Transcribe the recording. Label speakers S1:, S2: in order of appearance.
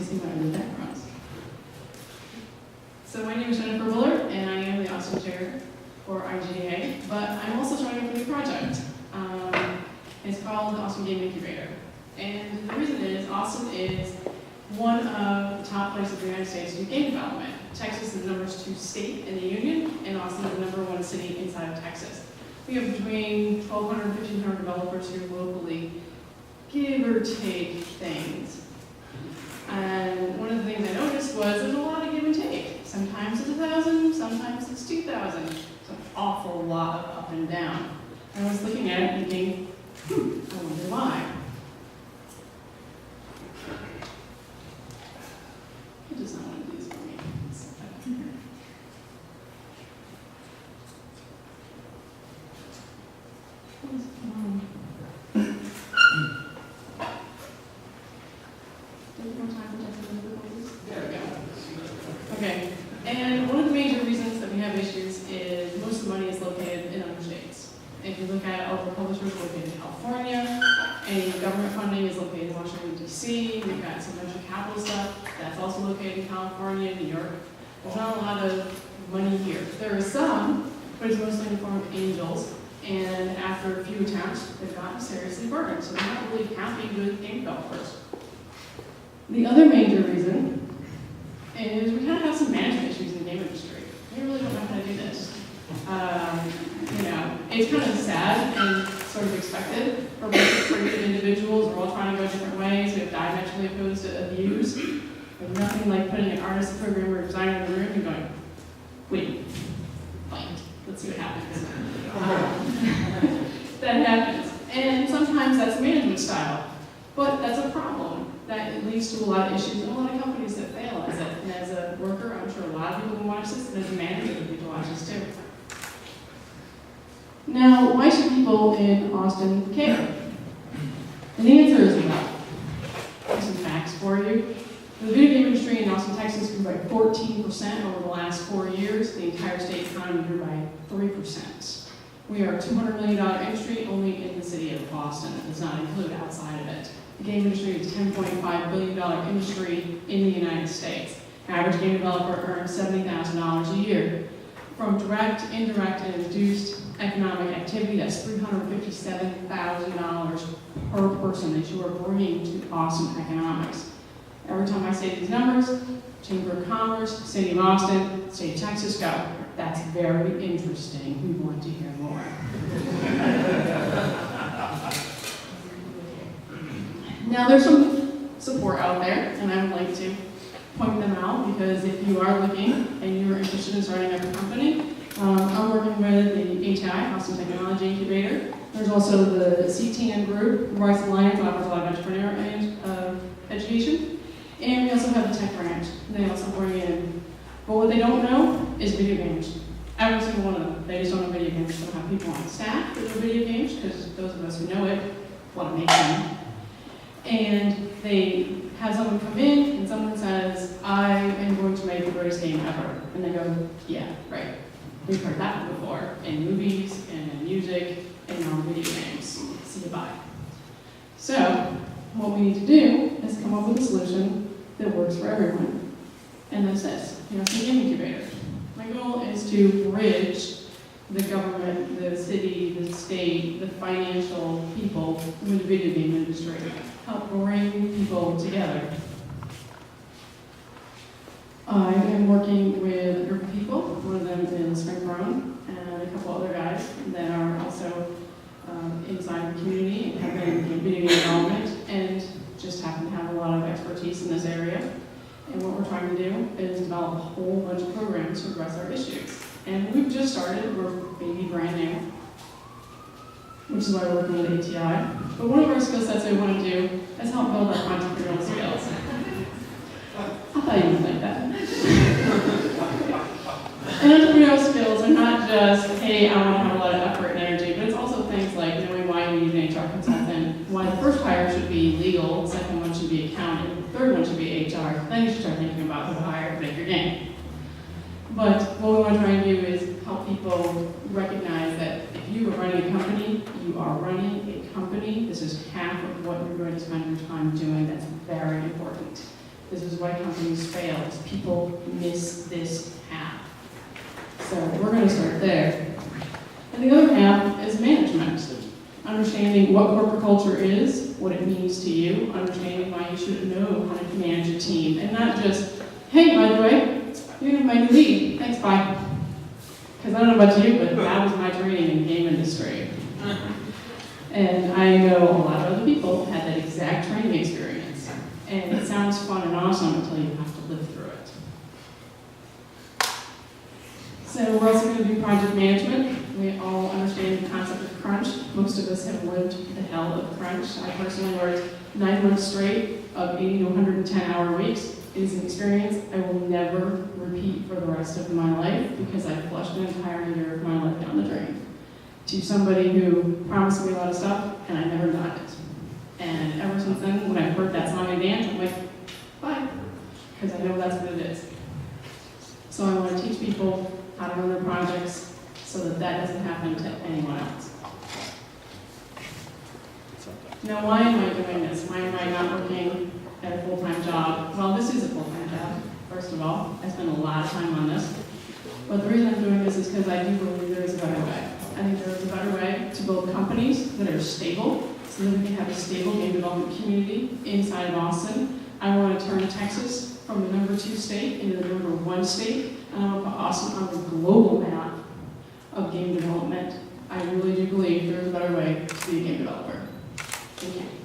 S1: see my other backgrounds. So my name is Jennifer Bullard, and I am the Austin Chair for IGDA, but I'm also starting a new project. It's called the Austin Game Incubator. And the reason is, Austin is one of the top places in the United States to do game development. Texas is the #2 state in the union, and Austin is the #1 city inside of Texas. We have between 1,200 and 1,500 developers here locally, give or take things. And one of the things I noticed was there's a lot of give and take. Sometimes it's 1,000, sometimes it's 2,000. It's an awful lot of up and down. I was looking at it thinking, I wonder why. It does not want to do this for me. What's going on? There we go. Okay, and one of the major reasons that we have issues is most of the money is located in other states. If you look at all the publishers located in California, any government funding is located in Washington, D.C. We've got some venture capital stuff that's also located in California, New York. There's not a lot of money here. There is some, but it's mostly in the form of angels. And after a few attempts, they've gotten seriously burned. So they're not really happy with game developers. The other major reason is we kind of have some management issues in the game industry. We really don't know how to do this. It's kind of sad and sort of expected. We're both creative individuals. We're all trying to go different ways. We have diametrically opposed views. There's nothing like putting an artist, a programmer, or designer in the room and going, wait, fight. Let's see what happens. That happens. And sometimes that's a management style. But that's a problem. That leads to a lot of issues and a lot of companies that fail as it. And as a worker, I'm sure a lot of people can watch this, and as a manager, people watch this too. Now, why should people in Austin care? And the answer is well. Here's some facts for you. The video game industry in Austin, Texas grew by 14% over the last 4 years. The entire state economy grew by 3%. We are a $200 million industry only in the city of Austin. It does not include outside of it. The game industry is a $10.5 billion industry in the United States. Average game developer earns $70,000 a year. From direct, indirect, and induced economic activity, that's $357,000 per person that you are bringing to Austin economics. Every time I say these numbers, Chamber of Commerce, City of Austin, State of Texas go, that's very interesting. We want to hear more. Now there's some support out there, and I would like to point them out because if you are looking and you're interested in starting up a company, I'm working with the ATI, Austin Technology Incubator. There's also the CTN group, Rice Alliance, offers a lot of entrepreneur education. And we also have the tech branch. They also bring in, but what they don't know is video games. Every single one of them. They just don't know video games. They don't have people on staff that know video games, because those of us who know it want to make them. And they have someone come in and someone says, I am going to make the greatest game ever. And they go, yeah, right. We've heard that one before in movies and in music and now video games. See you bye. So what we need to do is come up with a solution that works for everyone. And that's this, the Austin Game Incubator. My goal is to bridge the government, the city, the state, the financial people with the video game industry. Help bring people together. I am working with a group of people. One of them is Frank Brown and a couple other guys that are also inside the community and have been in video game development and just happen to have a lot of expertise in this area. And what we're trying to do is develop a whole bunch of programs to address our issues. And we've just started, we're maybe brand new, which is why we're working with ATI. But one of our skill sets that we want to do is help build our entrepreneurial skills. I thought you would like that. And entrepreneurial skills are not just, hey, I want to have a lot of effort and energy, but it's also things like knowing why you need an HR consultant, why the first hire should be legal, the second one should be accounting, the third one should be HR. Then you should start thinking about who to hire to make your game. But what we want to try and do is help people recognize that if you are running a company, you are running a company. This is half of what you're going to spend your time doing. That's very important. This is why companies fail, is people miss this half. So we're going to start there. And the other half is management. Understanding what corporate culture is, what it means to you, understanding why you should know how to manage a team, and not just, hey, by the way, you're my new lead, thanks, bye. Because I don't know about you, but that was my training in the game industry. And I know a lot of other people had that exact training experience. And it sounds fun and awesome until you have to live through it. So we're also going to do project management. We all understand the concept of crunch. Most of us have lived the hell of crunch. I personally worked 9 months straight of 80 to 110 hour weeks. It is an experience I will never repeat for the rest of my life because I flushed an entire year of my life down the drain. To somebody who promised me a lot of stuff and I never got it. And ever since then, when I've heard that song and dance, I'm like, bye, because I know that's what it is. So I want to teach people how to run their projects so that that doesn't happen to anyone else. Now, why am I doing this? Why am I not working at a full-time job? Well, this is a full-time job, first of all. I spend a lot of time on this. But the reason I'm doing this is because I do believe there is a better way. I think there is a better way to build companies that are stable, so that we can have a stable game development community inside of Austin. I want to turn Texas from the #2 state into the #1 state, and I want to put Austin on the global map of game development. I really do believe there's a better way to be a game developer. Thank you.